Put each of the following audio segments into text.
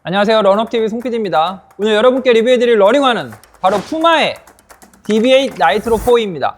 안녕하세요, 런업TV 송PD입니다. 오늘 여러분께 리뷰해드릴 러닝화는 바로 푸마의 DB8 나이트로 4입니다.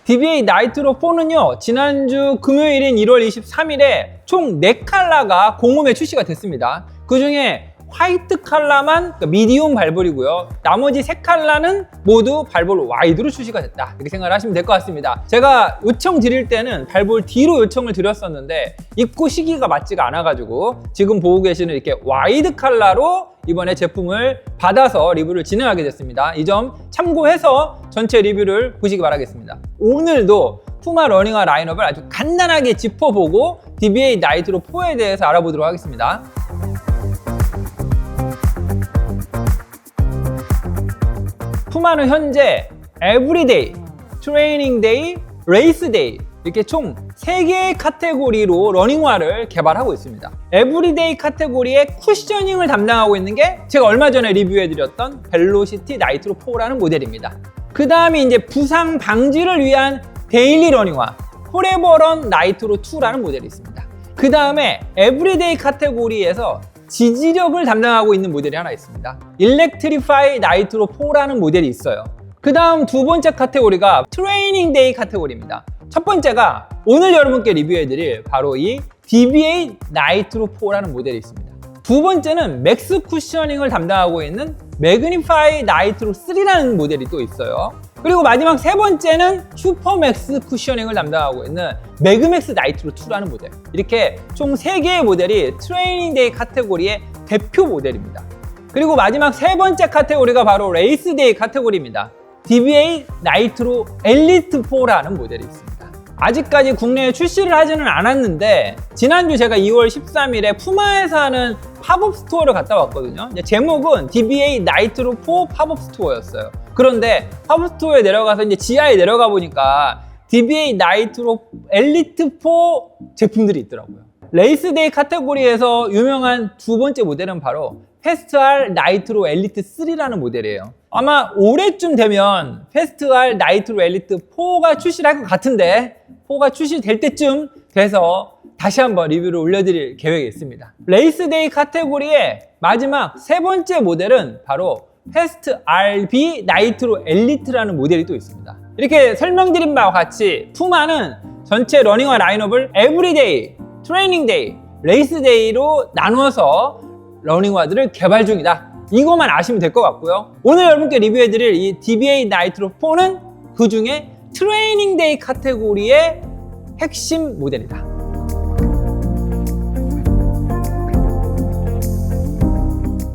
DB8 나이트로 4는요, 지난주 금요일인 1월 23일에 총 4컬러가 공홈에 출시가 됐습니다. 그 중에 화이트 컬러만 미디움 발볼이고요. 나머지 3컬러는 모두 발볼 와이드로 출시가 됐다, 이렇게 생각을 하시면 될 것 같습니다. 제가 요청 드릴 때는 발볼 D로 요청을 드렸었는데 입고 시기가 맞지가 않아가지고 지금 보고 계시는 이렇게 와이드 컬러로 이번에 제품을 받아서 리뷰를 진행하게 됐습니다. 이 점 참고해서 전체 리뷰를 보시기 바라겠습니다. 오늘도 푸마 러닝화 라인업을 아주 간단하게 짚어보고 DB8 나이트로 4에 대해서 알아보도록 하겠습니다. 푸마는 현재 에브리데이, 트레이닝 데이, 레이스 데이 이렇게 총 3개의 카테고리로 러닝화를 개발하고 있습니다. 에브리데이 카테고리의 쿠셔닝을 담당하고 있는 게 제가 얼마 전에 리뷰해드렸던 벨로시티 나이트로 4라는 모델입니다. 그 다음에 이제 부상 방지를 위한 데일리 러닝화 포레버런 나이트로 2라는 모델이 있습니다. 그 다음에 에브리데이 카테고리에서 지지력을 담당하고 있는 모델이 하나 있습니다. 일렉트리파이 나이트로 4라는 모델이 있어요. 그 다음 두 번째 카테고리가 트레이닝 데이 카테고리입니다. 첫 번째가 오늘 여러분께 리뷰해드릴 바로 이 DB8 나이트로 4라는 모델이 있습니다. 두 번째는 맥스 쿠셔닝을 담당하고 있는 매그니파이 나이트로 3라는 모델이 또 있어요. 그리고 마지막 세 번째는 슈퍼맥스 쿠셔닝을 담당하고 있는 매그맥스 나이트로 2라는 모델. 이렇게 총 3개의 모델이 트레이닝 데이 카테고리의 대표 모델입니다. 그리고 마지막 세 번째 카테고리가 바로 레이스 데이 카테고리입니다. DB8 나이트로 엘리트 4라는 모델이 있습니다. 아직까지 국내에 출시를 하지는 않았는데 지난주 제가 2월 13일에 푸마에서 하는 팝업 스토어를 갔다 왔거든요. 제목은 DB8 나이트로 4 팝업 스토어였어요. 그런데 팝업 스토어에 내려가서 이제 지하에 내려가 보니까 DB8 나이트로 엘리트 4 제품들이 있더라고요. 레이스 데이 카테고리에서 유명한 두 번째 모델은 바로 페스트알 나이트로 엘리트 3라는 모델이에요. 아마 올해쯤 되면 페스트알 나이트로 엘리트 4가 출시를 할 것 같은데 4가 출시될 때쯤 돼서 다시 한번 리뷰를 올려드릴 계획이 있습니다. 레이스 데이 카테고리의 마지막 세 번째 모델은 바로 페스트 RB 나이트로 엘리트라는 모델이 또 있습니다. 이렇게 설명드린 바와 같이 푸마는 전체 러닝화 라인업을 에브리데이, 트레이닝 데이, 레이스 데이로 나누어서 러닝화들을 개발 중이다, 이것만 아시면 될 것 같고요. 오늘 여러분께 리뷰해드릴 이 DB8 나이트로 4는 그 중에 트레이닝 데이 카테고리의 핵심 모델이다.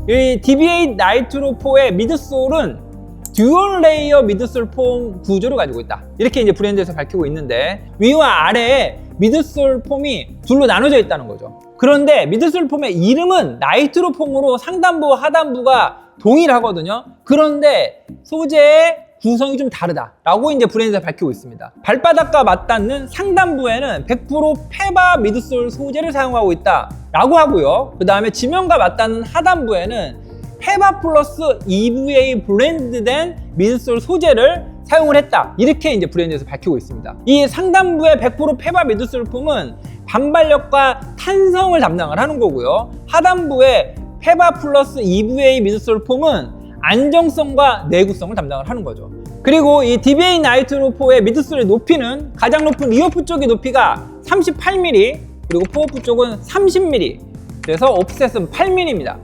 이 DB8 나이트로 4의 미드솔은 듀얼 레이어 미드솔 폼 구조를 가지고 있다, 이렇게 이제 브랜드에서 밝히고 있는데 위와 아래에 미드솔 폼이 둘로 나눠져 있다는 거죠. 그런데 미드솔 폼의 이름은 나이트로 폼으로 상단부와 하단부가 동일하거든요. 그런데 소재의 구성이 좀 다르다라고 이제 브랜드에서 밝히고 있습니다. 발바닥과 맞닿는 상단부에는 100% 페바 미드솔 소재를 사용하고 있다라고 하고요. 그 다음에 지면과 맞닿는 하단부에는 페바 플러스 EVA 블렌드된 미드솔 소재를 사용을 했다, 이렇게 이제 브랜드에서 밝히고 있습니다. 이 상단부의 100% 페바 미드솔 폼은 반발력과 탄성을 담당을 하는 거고요. 하단부의 페바 플러스 EVA 미드솔 폼은 안정성과 내구성을 담당을 하는 거죠. 그리고 이 DB8 나이트로 4의 미드솔의 높이는 가장 높은 리어프 쪽의 높이가 38mm, 그리고 포어프 쪽은 30mm, 그래서 옵셋은 8mm입니다.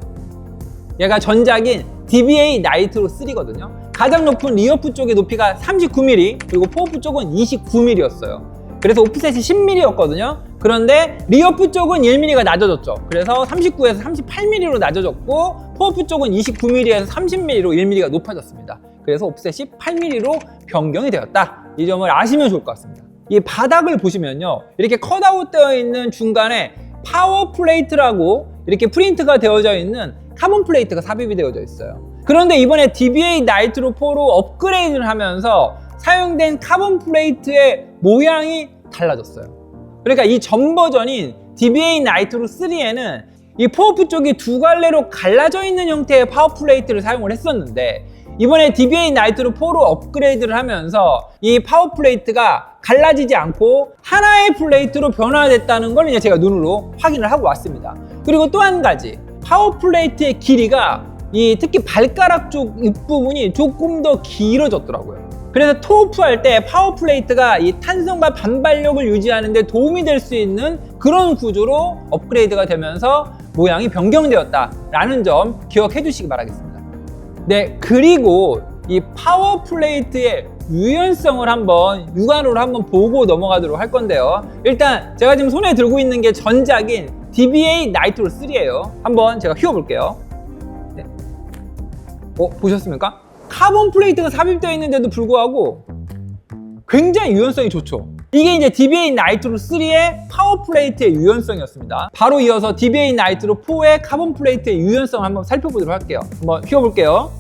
얘가 전작인 DB8 나이트로 3거든요. 가장 높은 리어프 쪽의 높이가 39mm, 그리고 포어프 쪽은 29mm였어요. 그래서 오프셋이 10mm였거든요. 그런데 리어프 쪽은 1mm가 낮아졌죠. 그래서 39에서 38mm로 낮아졌고 포어프 쪽은 29mm에서 30mm로 1mm가 높아졌습니다. 그래서 오프셋이 8mm로 변경이 되었다, 이 점을 아시면 좋을 것 같습니다. 이 바닥을 보시면요, 이렇게 컷아웃 되어 있는 중간에 파워 플레이트라고 이렇게 프린트가 되어져 있는 카본 플레이트가 삽입이 되어져 있어요. 그런데 이번에 DB8 나이트로 4로 업그레이드를 하면서 사용된 카본 플레이트의 모양이 달라졌어요. 그러니까 이 전 버전인 DBA 나이트로 3에는 이 포어프 쪽이 두 갈래로 갈라져 있는 형태의 파워 플레이트를 사용을 했었는데, 이번에 DBA 나이트로 4로 업그레이드를 하면서 이 파워 플레이트가 갈라지지 않고 하나의 플레이트로 변화됐다는 걸 이제 제가 눈으로 확인을 하고 왔습니다. 그리고 또 한 가지, 파워 플레이트의 길이가 특히 발가락 쪽 윗부분이 조금 더 길어졌더라고요. 그래서 토우프 할 때 파워 플레이트가 이 탄성과 반발력을 유지하는 데 도움이 될 수 있는 그런 구조로 업그레이드가 되면서 모양이 변경되었다라는 점 기억해 주시기 바라겠습니다. 네, 그리고 이 파워 플레이트의 유연성을 한번 육안으로 한번 보고 넘어가도록 할 건데요. 일단 제가 지금 손에 들고 있는 게 전작인 DBA 나이트로 3예요. 한번 제가 휘어볼게요. 네. 보셨습니까? 카본 플레이트가 삽입되어 있는데도 불구하고 굉장히 유연성이 좋죠. 이게 이제 DBA 나이트로 3의 파워 플레이트의 유연성이었습니다. 바로 이어서 DBA 나이트로 4의 카본 플레이트의 유연성을 한번 살펴보도록 할게요. 한번 휘어볼게요.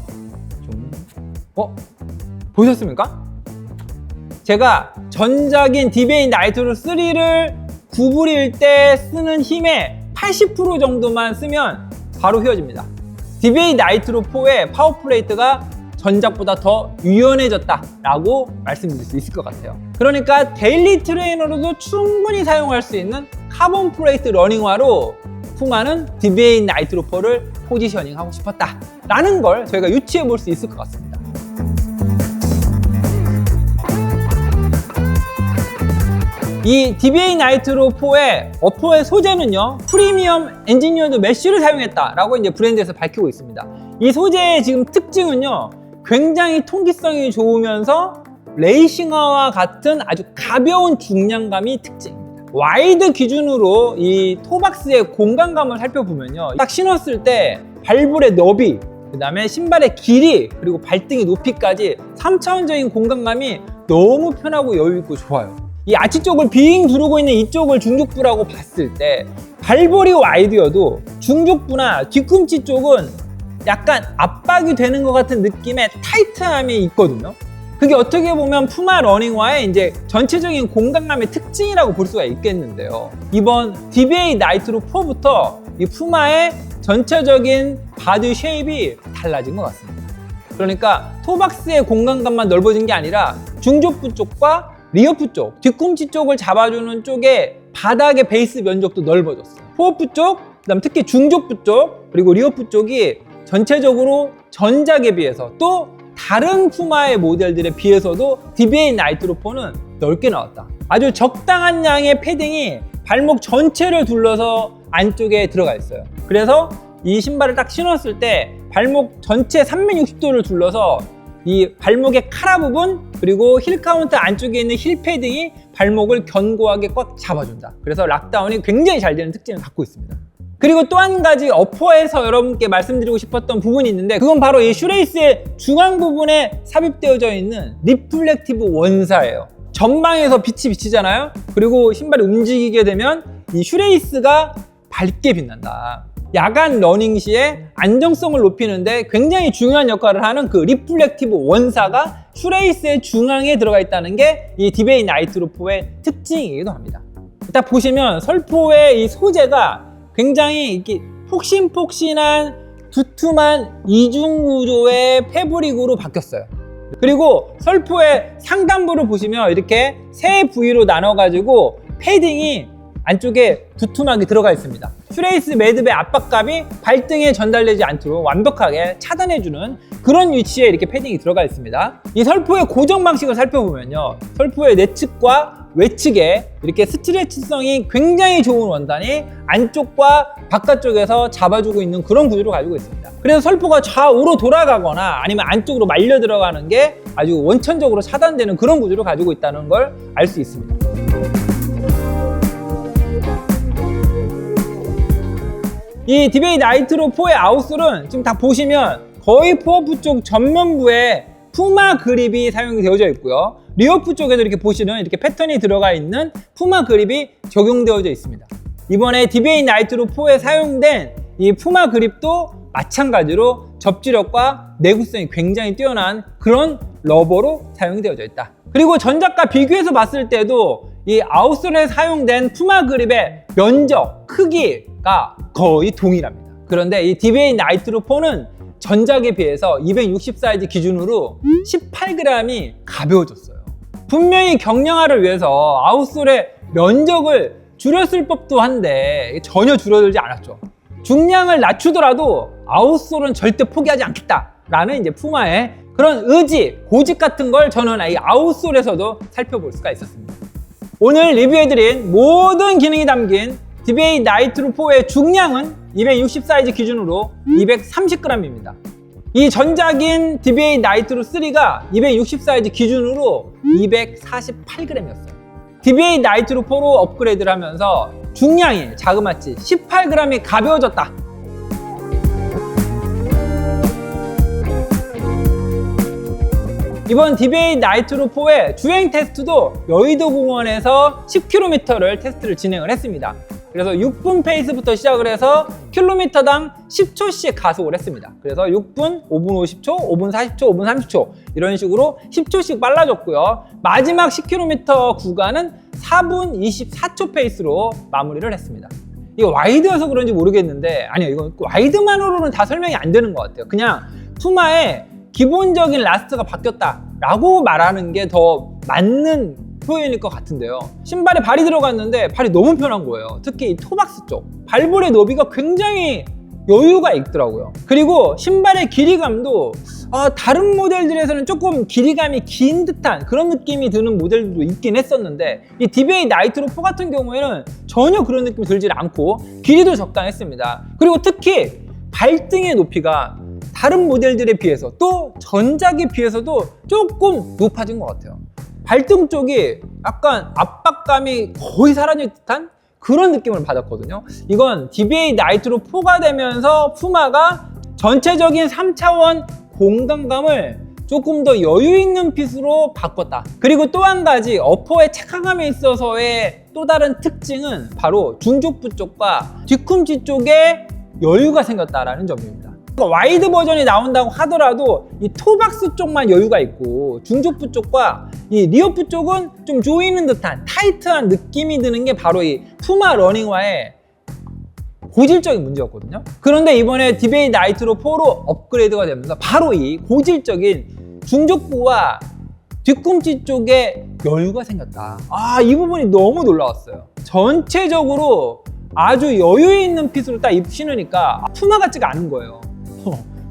보셨습니까? 제가 전작인 DBA 나이트로 3를 구부릴 때 쓰는 힘의 80% 정도만 쓰면 바로 휘어집니다. DBA 나이트로 4의 파워 플레이트가 전작보다 더 유연해졌다라고 말씀드릴 수 있을 것 같아요. 그러니까 데일리 트레이너로도 충분히 사용할 수 있는 카본 플레이트 러닝화로 푸마는 DBA 나이트로 4를 포지셔닝 하고 싶었다라는 걸 저희가 유추해 볼 수 있을 것 같습니다. 이 DBA 나이트로 4의 어퍼의 소재는요, 프리미엄 엔지니어드 메쉬를 사용했다라고 이제 브랜드에서 밝히고 있습니다. 이 소재의 지금 특징은요, 굉장히 통기성이 좋으면서 레이싱화와 같은 아주 가벼운 중량감이 특징입니다. 와이드 기준으로 이 토박스의 공간감을 살펴보면요, 딱 신었을 때 발볼의 너비, 그 다음에 신발의 길이, 그리고 발등의 높이까지 3차원적인 공간감이 너무 편하고 여유있고 좋아요. 이 아치 쪽을 빙 두르고 있는 이쪽을 중족부라고 봤을 때 발볼이 와이드여도 중족부나 뒤꿈치 쪽은 약간 압박이 되는 것 같은 느낌의 타이트함이 있거든요. 그게 어떻게 보면 푸마 러닝화의 이제 전체적인 공간감의 특징이라고 볼 수가 있겠는데요. 이번 DBA 나이트로 4부터 이 푸마의 전체적인 바디 쉐입이 달라진 것 같습니다. 그러니까 토박스의 공간감만 넓어진 게 아니라 중족부 쪽과 리어프 쪽, 뒤꿈치 쪽을 잡아주는 쪽에 바닥의 베이스 면적도 넓어졌어요. 포어프 쪽, 그다음 특히 중족부 쪽, 그리고 리어프 쪽이 전체적으로 전작에 비해서 또 다른 푸마의 모델들에 비해서도 DBA 나이트로 4는 넓게 나왔다. 아주 적당한 양의 패딩이 발목 전체를 둘러서 안쪽에 들어가 있어요. 그래서 이 신발을 딱 신었을 때 발목 전체 360도를 둘러서 이 발목의 카라 부분, 그리고 힐 카운트 안쪽에 있는 힐 패딩이 발목을 견고하게 꽉 잡아준다. 그래서 락다운이 굉장히 잘 되는 특징을 갖고 있습니다. 그리고 또 한 가지 어퍼에서 여러분께 말씀드리고 싶었던 부분이 있는데, 그건 바로 이 슈레이스의 중앙 부분에 삽입되어져 있는 리플렉티브 원사예요. 전방에서 빛이 비치잖아요. 그리고 신발이 움직이게 되면 이 슈레이스가 밝게 빛난다. 야간 러닝 시에 안정성을 높이는데 굉장히 중요한 역할을 하는 그 리플렉티브 원사가 슈레이스의 중앙에 들어가 있다는 게 이 DBA 나이트로 4의 특징이기도 합니다. 딱 보시면 설포의 이 소재가 굉장히 이렇게 폭신폭신한 두툼한 이중 구조의 패브릭으로 바뀌었어요. 그리고 설포의 상단부를 보시면 이렇게 세 부위로 나눠가지고 패딩이 안쪽에 두툼하게 들어가 있습니다. 슈레이스 매듭의 압박감이 발등에 전달되지 않도록 완벽하게 차단해주는 그런 위치에 이렇게 패딩이 들어가 있습니다. 이 설포의 고정 방식을 살펴보면요, 설포의 내측과 외측에 이렇게 스트레치성이 굉장히 좋은 원단이 안쪽과 바깥쪽에서 잡아주고 있는 그런 구조를 가지고 있습니다. 그래서 설포가 좌우로 돌아가거나 아니면 안쪽으로 말려 들어가는 게 아주 원천적으로 차단되는 그런 구조를 가지고 있다는 걸 알 수 있습니다. 이 DBA 나이트로 4의 아웃솔은 지금 다 보시면 거의 포어프 쪽 전면부에 푸마 그립이 사용이 되어져 있고요. 리어프 쪽에도 이렇게 보시는 이렇게 패턴이 들어가 있는 푸마 그립이 적용되어져 있습니다. 이번에 DBA 나이트로 4에 사용된 이 푸마 그립도 마찬가지로 접지력과 내구성이 굉장히 뛰어난 그런 러버로 사용이 되어져 있다. 그리고 전작과 비교해서 봤을 때도 이 아웃솔에 사용된 푸마 그립의 면적, 크기가 거의 동일합니다. 그런데 이 DBA 나이트로 4는 전작에 비해서 260 사이즈 기준으로 18g이 가벼워졌어요. 분명히 경량화를 위해서 아웃솔의 면적을 줄였을 법도 한데 전혀 줄어들지 않았죠. 중량을 낮추더라도 아웃솔은 절대 포기하지 않겠다라는 이제 푸마의 그런 의지, 고집 같은 걸 저는 이 아웃솔에서도 살펴볼 수가 있었습니다. 오늘 리뷰해드린 모든 기능이 담긴 DBA 나이트로 4의 중량은 260 사이즈 기준으로 230g입니다. 이 전작인 DBA 나이트로 3가 260 사이즈 기준으로 248g이었어요. DBA 나이트로 4로 업그레이드를 하면서 중량이 자그마치 18g이 가벼워졌다. 이번 DBA 나이트로 4의 주행 테스트도 여의도 공원에서 10km를 테스트를 진행을 했습니다. 그래서 6분 페이스부터 시작을 해서 킬로미터당 10초씩 가속을 했습니다. 그래서 6분, 5분 50초, 5분 40초, 5분 30초 이런 식으로 10초씩 빨라졌고요. 마지막 10km 구간은 4분 24초 페이스로 마무리를 했습니다. 이거 와이드여서 그런지 모르겠는데 아니요, 이건 와이드만으로는 다 설명이 안 되는 것 같아요. 그냥 푸마의 기본적인 라스트가 바뀌었다라고 말하는 게 더 맞는 표현일 것 같은데요. 신발에 발이 들어갔는데 발이 너무 편한 거예요. 특히 이 토박스 쪽 발볼의 너비가 굉장히 여유가 있더라고요. 그리고 신발의 길이감도 다른 모델들에서는 조금 길이감이 긴 듯한 그런 느낌이 드는 모델들도 있긴 했었는데 이 DBA 나이트로 4 같은 경우에는 전혀 그런 느낌이 들지 않고 길이도 적당했습니다. 그리고 특히 발등의 높이가 다른 모델들에 비해서 또 전작에 비해서도 조금 높아진 것 같아요. 발등 쪽이 약간 압박감이 거의 사라질 듯한 그런 느낌을 받았거든요. 이건 DBA 나이트로 4가 되면서 푸마가 전체적인 3차원 공간감을 조금 더 여유 있는 핏으로 바꿨다. 그리고 또 한 가지 어퍼의 착화감에 있어서의 또 다른 특징은 바로 중족부 쪽과 뒤꿈치 쪽에 여유가 생겼다라는 점입니다. 와이드 버전이 나온다고 하더라도 이 토박스 쪽만 여유가 있고 중족부 쪽과 이 리어프 쪽은 좀 조이는 듯한 타이트한 느낌이 드는 게 바로 이 푸마 러닝화의 고질적인 문제였거든요. 그런데 이번에 DBA 나이트로 4로 업그레이드가 되면서 바로 이 고질적인 중족부와 뒤꿈치 쪽에 여유가 생겼다. 이 부분이 너무 놀라웠어요. 전체적으로 아주 여유 있는 핏으로 딱 신으니까 푸마 같지가 않은 거예요.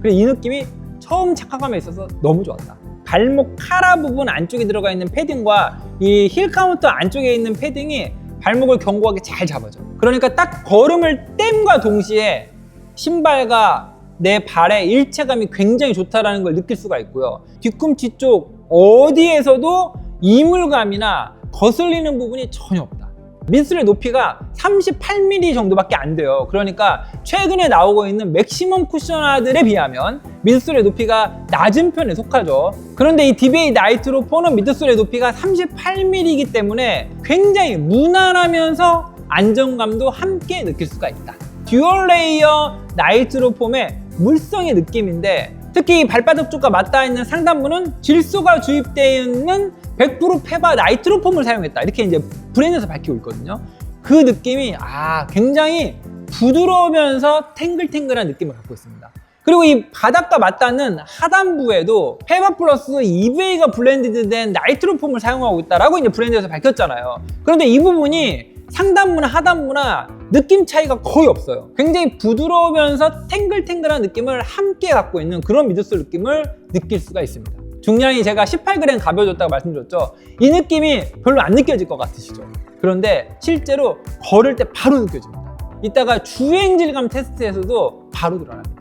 그래서 이 느낌이 처음 착화감에 있어서 너무 좋았다. 발목 카라 부분 안쪽에 들어가 있는 패딩과 이 힐 카운터 안쪽에 있는 패딩이 발목을 견고하게 잘 잡아줘요. 그러니까 딱 걸음을 땜과 동시에 신발과 내 발의 일체감이 굉장히 좋다는 걸 느낄 수가 있고요. 뒤꿈치 쪽 어디에서도 이물감이나 거슬리는 부분이 전혀 없다. mid솔의 높이가 38mm 정도밖에 안 돼요. 그러니까 최근에 나오고 있는 맥시멈 쿠셔너들에 비하면 mid솔의 높이가 낮은 편에 속하죠. 그런데 이 DBA 나이트로 4는 미드솔의 높이가 38mm이기 때문에 굉장히 무난하면서 안정감도 함께 느낄 수가 있다. 듀얼 레이어 나이트로 4의 물성의 느낌인데 특히 발바닥 쪽과 맞닿아 있는 상단부는 질소가 주입되어 있는 100% 페바 나이트로 폼을 사용했다. 이렇게 이제 브랜드에서 밝히고 있거든요. 그 느낌이 굉장히 부드러우면서 탱글탱글한 느낌을 갖고 있습니다. 그리고 이 바닥과 맞닿는 하단부에도 페바 플러스 EVA가 블렌디드된 나이트로 폼을 사용하고 있다라고 이제 브랜드에서 밝혔잖아요. 그런데 이 부분이 상단부나 하단부나 느낌 차이가 거의 없어요. 굉장히 부드러우면서 탱글탱글한 느낌을 함께 갖고 있는 그런 미드솔 느낌을 느낄 수가 있습니다. 중량이 제가 18g 가벼워졌다고 말씀드렸죠. 이 느낌이 별로 안 느껴질 것 같으시죠? 그런데 실제로 걸을 때 바로 느껴집니다. 이따가 주행 질감 테스트에서도 바로 드러납니다.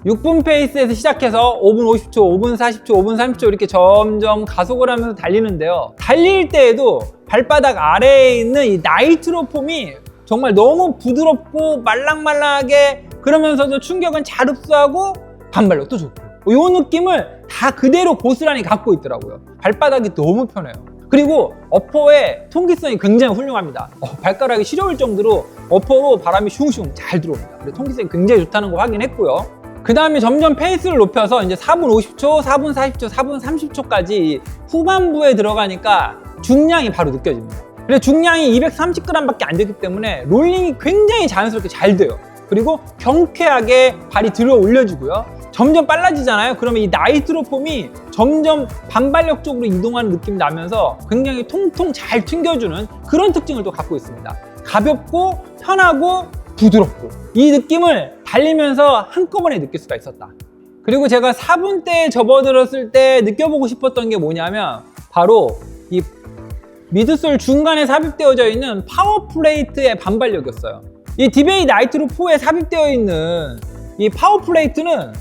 6분 페이스에서 시작해서 5분 50초, 5분 40초, 5분 30초 이렇게 점점 가속을 하면서 달리는데요. 달릴 때에도 발바닥 아래에 있는 이 나이트로 폼이 정말 너무 부드럽고 말랑말랑하게 그러면서도 충격은 잘 흡수하고 반발력도 또 좋고 이 느낌을 다 그대로 고스란히 갖고 있더라고요. 발바닥이 너무 편해요. 그리고 어퍼의 통기성이 굉장히 훌륭합니다. 발가락이 시려울 정도로 어퍼로 바람이 슝슝 잘 들어옵니다. 그리고 통기성이 굉장히 좋다는 거 확인했고요. 그 다음에 점점 페이스를 높여서 이제 4분 50초, 4분 40초, 4분 30초까지 후반부에 들어가니까 중량이 바로 느껴집니다. 그래서 중량이 230g밖에 안 되기 때문에 롤링이 굉장히 자연스럽게 잘 돼요. 그리고 경쾌하게 발이 들어 올려지고요. 점점 빨라지잖아요. 그러면 이 나이트로 폼이 점점 반발력 쪽으로 이동하는 느낌이 나면서 굉장히 통통 잘 튕겨주는 그런 특징을 또 갖고 있습니다. 가볍고 편하고 부드럽고 이 느낌을 달리면서 한꺼번에 느낄 수가 있었다. 그리고 제가 4분대에 접어들었을 때 느껴보고 싶었던 게 뭐냐면 바로 이 미드솔 중간에 삽입되어져 있는 파워 플레이트의 반발력이었어요. 이 디베이 나이트로 4에 삽입되어 있는 이 파워 플레이트는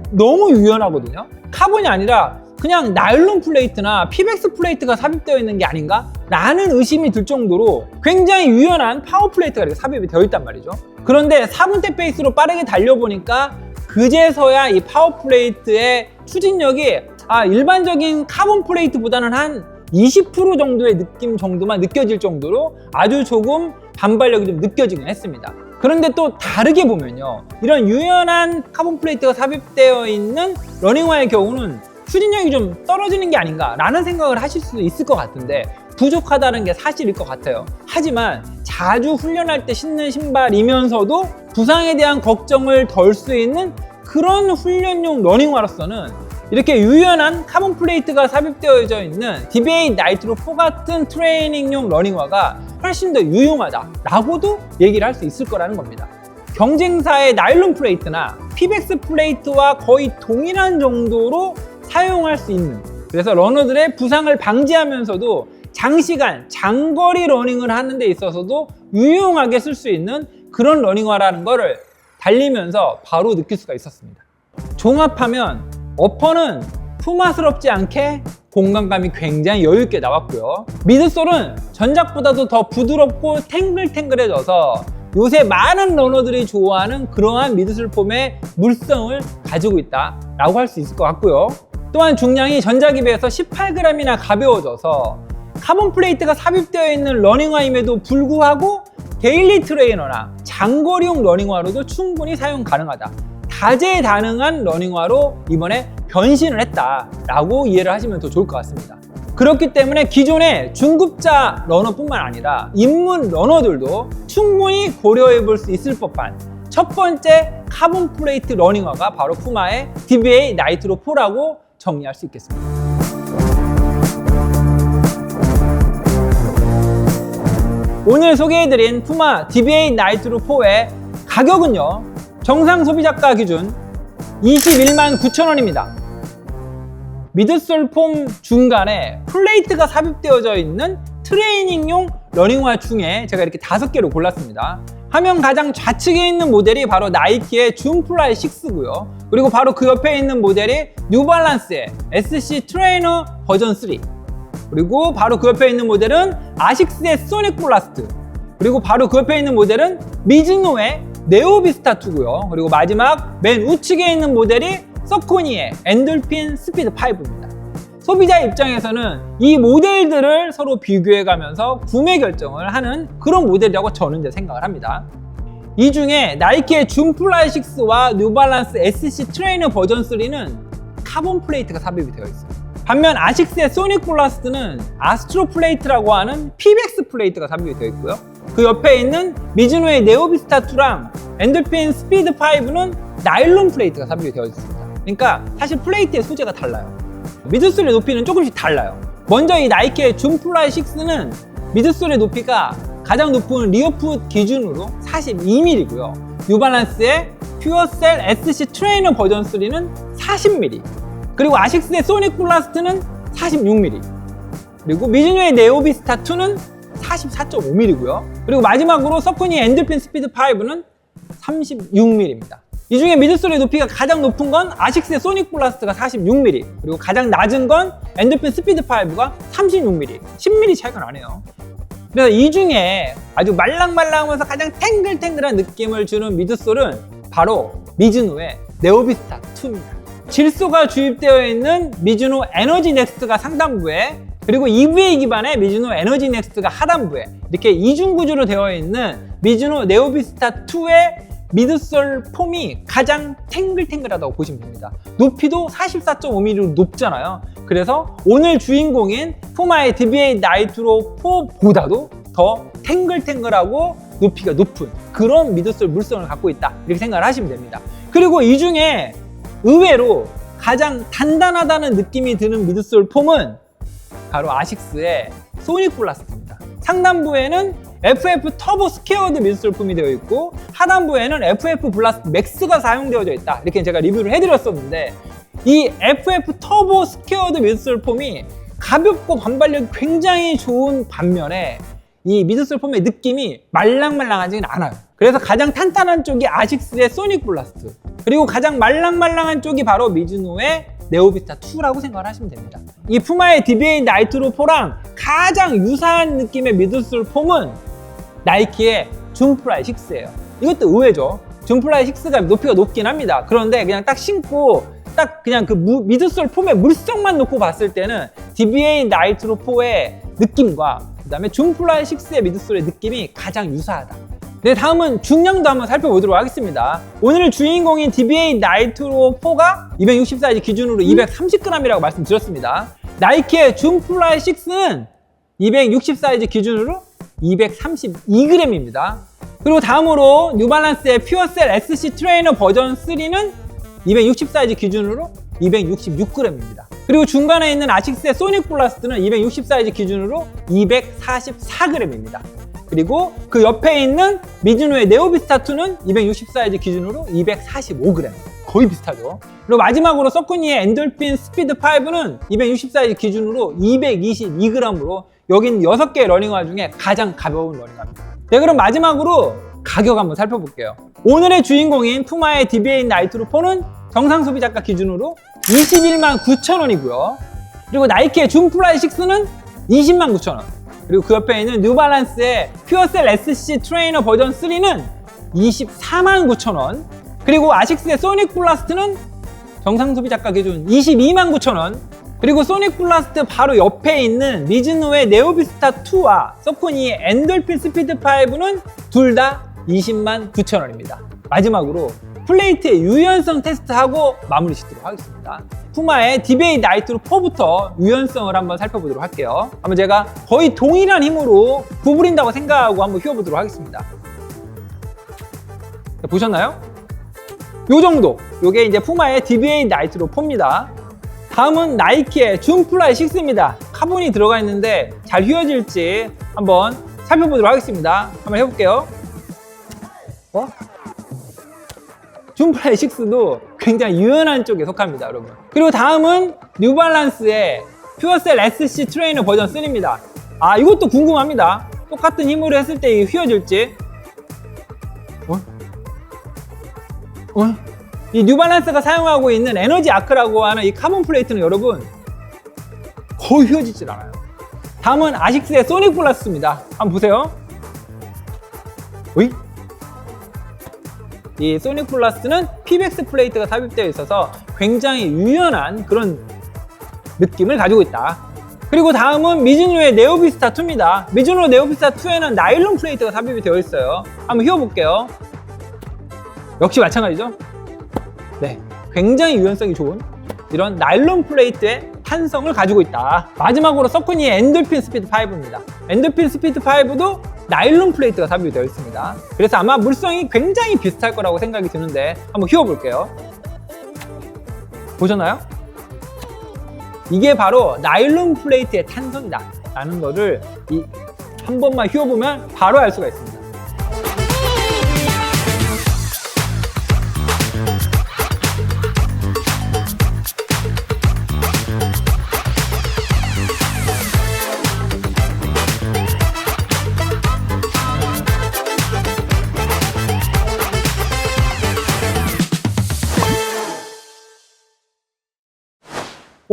너무 유연하거든요. 카본이 아니라 그냥 나일론 플레이트나 피백스 플레이트가 삽입되어 있는 게 아닌가? 라는 의심이 들 정도로 굉장히 유연한 파워 플레이트가 이렇게 삽입이 되어 있단 말이죠. 그런데 4분대 페이스로 빠르게 달려보니까 그제서야 이 파워 플레이트의 추진력이 일반적인 카본 플레이트보다는 한 20% 정도의 느낌 정도만 느껴질 정도로 아주 조금 반발력이 좀 느껴지긴 했습니다. 그런데 또 다르게 보면요, 이런 유연한 카본 플레이트가 삽입되어 있는 러닝화의 경우는 추진력이 좀 떨어지는 게 아닌가 라는 생각을 하실 수도 있을 것 같은데 부족하다는 게 사실일 것 같아요. 하지만 자주 훈련할 때 신는 신발이면서도 부상에 대한 걱정을 덜 수 있는 그런 훈련용 러닝화로서는 이렇게 유연한 카본 플레이트가 삽입되어져 있는 디베이 나이트로 4 같은 트레이닝용 러닝화가 훨씬 더 유용하다라고도 얘기를 할 수 있을 거라는 겁니다. 경쟁사의 나일론 플레이트나 피백스 플레이트와 거의 동일한 정도로 사용할 수 있는, 그래서 러너들의 부상을 방지하면서도 장시간, 장거리 러닝을 하는 데 있어서도 유용하게 쓸 수 있는 그런 러닝화라는 거를 달리면서 바로 느낄 수가 있었습니다. 종합하면 어퍼는 푸마스럽지 않게 공간감이 굉장히 여유있게 나왔고요. 미드솔은 전작보다도 더 부드럽고 탱글탱글해져서 요새 많은 러너들이 좋아하는 그러한 미드솔 폼의 물성을 가지고 있다라고 할 수 있을 것 같고요. 또한 중량이 전작에 비해서 18g이나 가벼워져서 카본 플레이트가 삽입되어 있는 러닝화임에도 불구하고 데일리 트레이너나 장거리용 러닝화로도 충분히 사용 가능하다. 다재다능한 러닝화로 이번에 변신을 했다라고 이해를 하시면 더 좋을 것 같습니다. 그렇기 때문에 기존의 중급자 러너뿐만 아니라 입문 러너들도 충분히 고려해 볼 수 있을 법한 첫 번째 카본 플레이트 러닝화가 바로 푸마의 디베이 나이트로 4라고 정리할 수 있겠습니다. 오늘 소개해드린 푸마 디베이 나이트로 4의 가격은요, 정상 소비자가 기준 21만 9천원입니다. 미드솔 폼 중간에 플레이트가 삽입되어져 있는 트레이닝용 러닝화 중에 제가 이렇게 5개로 골랐습니다. 화면 가장 좌측에 있는 모델이 바로 나이키의 줌플라이 6고요. 그리고 바로 그 옆에 있는 모델이 뉴발란스의 SC 트레이너 버전 3. 그리고 바로 그 옆에 있는 모델은 아식스의 소닉 블라스트. 그리고 바로 그 옆에 있는 모델은 미즈노의 네오비스타 2고요. 그리고 마지막 맨 우측에 있는 모델이 서코니의 엔돌핀 스피드 5입니다. 소비자 입장에서는 이 모델들을 서로 비교해 가면서 구매 결정을 하는 그런 모델이라고 저는 이제 생각을 합니다. 이 중에 나이키의 줌플라이 6와 뉴발란스 SC 트레이너 버전 3는 카본 플레이트가 삽입이 되어 있어요. 반면 아식스의 소닉 블라스트는 아스트로 플레이트라고 하는 피백스 플레이트가 삽입이 되어 있고요. 그 옆에 있는 미즈노의 네오비스타 2랑 엔돌핀 스피드 5는 나일론 플레이트가 삽입이 되어 있습니다. 그러니까 사실 플레이트의 소재가 달라요. 미드솔의 높이는 조금씩 달라요. 먼저 이 나이키의 줌플라이 6는 미드솔의 높이가 가장 높은 리어풋 기준으로 42mm고요. 뉴발란스의 퓨어셀 SC 트레이너 버전 3는 40mm. 그리고 아식스의 소닉 블라스트는 46mm. 그리고 미즈노의 네오비스타 2는 44.5mm고요. 그리고 마지막으로 서코니 엔돌핀 스피드 5는 36mm입니다. 이 중에 미드솔의 높이가 가장 높은 건 아식스의 소닉 블라스트가 46mm, 그리고 가장 낮은 건 엔돌핀 스피드 5가 36mm, 10mm 차이가 나네요. 그래서 이 중에 아주 말랑말랑하면서 가장 탱글탱글한 느낌을 주는 미드솔은 바로 미즈노의 네오비스타 2입니다. 질소가 주입되어 있는 미즈노 에너지 넥스트가 상단부에, 그리고 EVA 기반의 미즈노 에너지 넥스트가 하단부에 이렇게 이중 구조로 되어 있는 미즈노 네오비스타 2의 미드솔 폼이 가장 탱글탱글하다고 보시면 됩니다. 높이도 44.5mm로 높잖아요. 그래서 오늘 주인공인 푸마의 디베이 나이트로 4보다도 더 탱글탱글하고 높이가 높은 그런 미드솔 물성을 갖고 있다, 이렇게 생각을 하시면 됩니다. 그리고 이 중에 의외로 가장 단단하다는 느낌이 드는 미드솔 폼은 바로 아식스의 소닉 블라스트입니다. 상단부에는 FF 터보 스퀘어드 미드솔 폼이 되어 있고 하단부에는 FF 블라스트 맥스가 사용되어져 있다, 이렇게 제가 리뷰를 해드렸었는데, 이 FF 터보 스퀘어드 미드솔 폼이 가볍고 반발력이 굉장히 좋은 반면에 이 미드솔 폼의 느낌이 말랑말랑하지는 않아요. 그래서 가장 탄탄한 쪽이 아식스의 소닉 블라스트, 그리고 가장 말랑말랑한 쪽이 바로 미즈노의 네오비스타 2라고 생각을 하시면 됩니다. 이 푸마의 DBA 나이트로 4랑 가장 유사한 느낌의 미드솔 폼은 나이키의 줌플라이 6예요. 이것도 의외죠. 줌플라이 6가 높이가 높긴 합니다. 그런데 그냥 딱 신고 딱 그냥 그 미드솔 폼의 물성만 놓고 봤을 때는 DBA 나이트로 4의 느낌과 그 다음에 줌플라이 6의 미드솔의 느낌이 가장 유사하다. 네, 다음은 중량도 한번 살펴보도록 하겠습니다. 오늘 주인공인 DBA 나이트로 4가 260 사이즈 기준으로 230g이라고 말씀드렸습니다. 나이키의 줌플라이 6는 260 사이즈 기준으로 232g입니다. 그리고 다음으로 뉴발란스의 퓨어셀 SC 트레이너 버전 3는 260 사이즈 기준으로 266g입니다. 그리고 중간에 있는 아식스의 소닉 블라스트는 260 사이즈 기준으로 244g입니다. 그리고 그 옆에 있는 미즈노의 네오비스타 2는 260 사이즈 기준으로 245g. 거의 비슷하죠. 그리고 마지막으로 서쿠니의 엔돌핀 스피드 5는 260 사이즈 기준으로 222g으로 여긴 6개의 러닝화 중에 가장 가벼운 러닝화입니다. 네, 그럼 마지막으로 가격 한번 살펴볼게요. 오늘의 주인공인 푸마의 DBA 나이트로 4는 정상 소비자가 기준으로 21만 9천원이고요. 그리고 나이키의 줌플라이 6는 20만 9천원. 그리고 그 옆에 있는 뉴발란스의 퓨어셀 SC 트레이너 버전 3는 24만 9천원. 그리고 아식스의 소닉 블라스트는 정상 소비자가 기준 22만 9천원. 그리고 소닉 블라스트 바로 옆에 있는 미즈노의 네오비스타 2와 서쿠니의 엔돌핀 스피드 5는 둘 다 20만 9천원입니다. 마지막으로 플레이트의 유연성 테스트하고 마무리 짓도록 하겠습니다. 푸마의 DBA 나이트로 4부터 유연성을 한번 살펴보도록 할게요. 한번 제가 거의 동일한 힘으로 구부린다고 생각하고 한번 휘어보도록 하겠습니다. 자, 보셨나요? 요 정도. 요게 이제 푸마의 DBA 나이트로 4입니다. 다음은 나이키의 줌플라이 6입니다. 카본이 들어가 있는데 잘 휘어질지 한번 살펴보도록 하겠습니다. 한번 해볼게요. 줌플라이 6도 굉장히 유연한 쪽에 속합니다, 여러분. 그리고 다음은 뉴발란스의 퓨어셀 SC 트레이너 버전 3입니다. 아, 이것도 궁금합니다. 똑같은 힘으로 했을 때 휘어질지. 이 뉴발란스가 사용하고 있는 에너지 아크라고 하는 이 카본 플레이트는 여러분 거의 휘어지질 않아요. 다음은 아식스의 소닉 블라스트입니다. 한번 보세요. 이 소닉 블라스트는 피백스 플레이트가 삽입되어 있어서 굉장히 유연한 그런 느낌을 가지고 있다. 그리고 다음은 미즈노의 네오비스타 2입니다. 미즈노 네오비스타 2에는 나일론 플레이트가 삽입이 되어 있어요. 한번 휘어볼게요. 역시 마찬가지죠? 네, 굉장히 유연성이 좋은 이런 나일론 플레이트의 탄성을 가지고 있다. 마지막으로 서쿠니의 엔돌핀 스피드 5입니다. 엔돌핀 스피드 5도 나일론 플레이트가 삽입이 되어 있습니다. 그래서 아마 물성이 굉장히 비슷할 거라고 생각이 드는데 한번 휘어볼게요. 보셨나요? 이게 바로 나일론 플레이트의 탄성이다 라는 거를 한 번만 휘어보면 바로 알 수가 있습니다.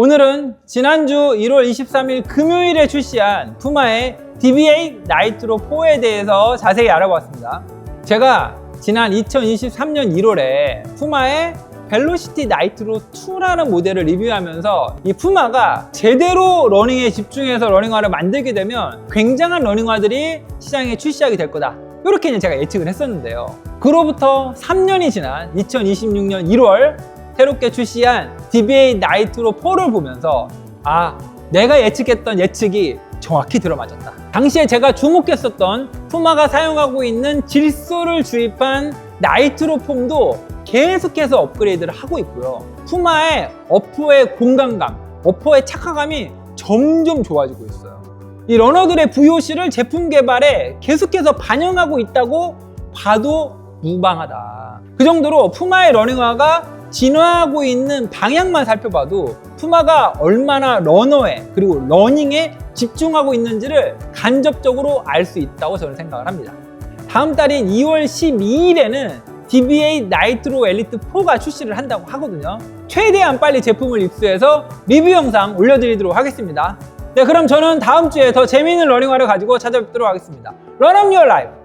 오늘은 지난주 1월 23일 금요일에 출시한 푸마의 DBA 나이트로 4에 대해서 자세히 알아보았습니다. 제가 지난 2023년 1월에 푸마의 벨로시티 나이트로 2라는 모델을 리뷰하면서 이 푸마가 제대로 러닝에 집중해서 러닝화를 만들게 되면 굉장한 러닝화들이 시장에 출시하게 될 거다, 이렇게 제가 예측을 했었는데요. 그로부터 3년이 지난 2026년 1월 새롭게 출시한 DBA 나이트로 4를 보면서 내가 예측했던 예측이 정확히 들어맞았다. 당시에 제가 주목했었던 푸마가 사용하고 있는 질소를 주입한 나이트로 폼도 계속해서 업그레이드를 하고 있고요. 푸마의 어퍼의 공간감, 어퍼의 착화감이 점점 좋아지고 있어요. 이 러너들의 VOC를 제품 개발에 계속해서 반영하고 있다고 봐도 무방하다. 그 정도로 푸마의 러닝화가 진화하고 있는 방향만 살펴봐도 푸마가 얼마나 러너에 그리고 러닝에 집중하고 있는지를 간접적으로 알 수 있다고 저는 생각을 합니다. 다음 달인 2월 12일에는 DBA 나이트로 엘리트 4가 출시를 한다고 하거든요. 최대한 빨리 제품을 입수해서 리뷰 영상 올려드리도록 하겠습니다. 네, 그럼 저는 다음 주에 더 재미있는 러닝화를 가지고 찾아뵙도록 하겠습니다. Run up your life!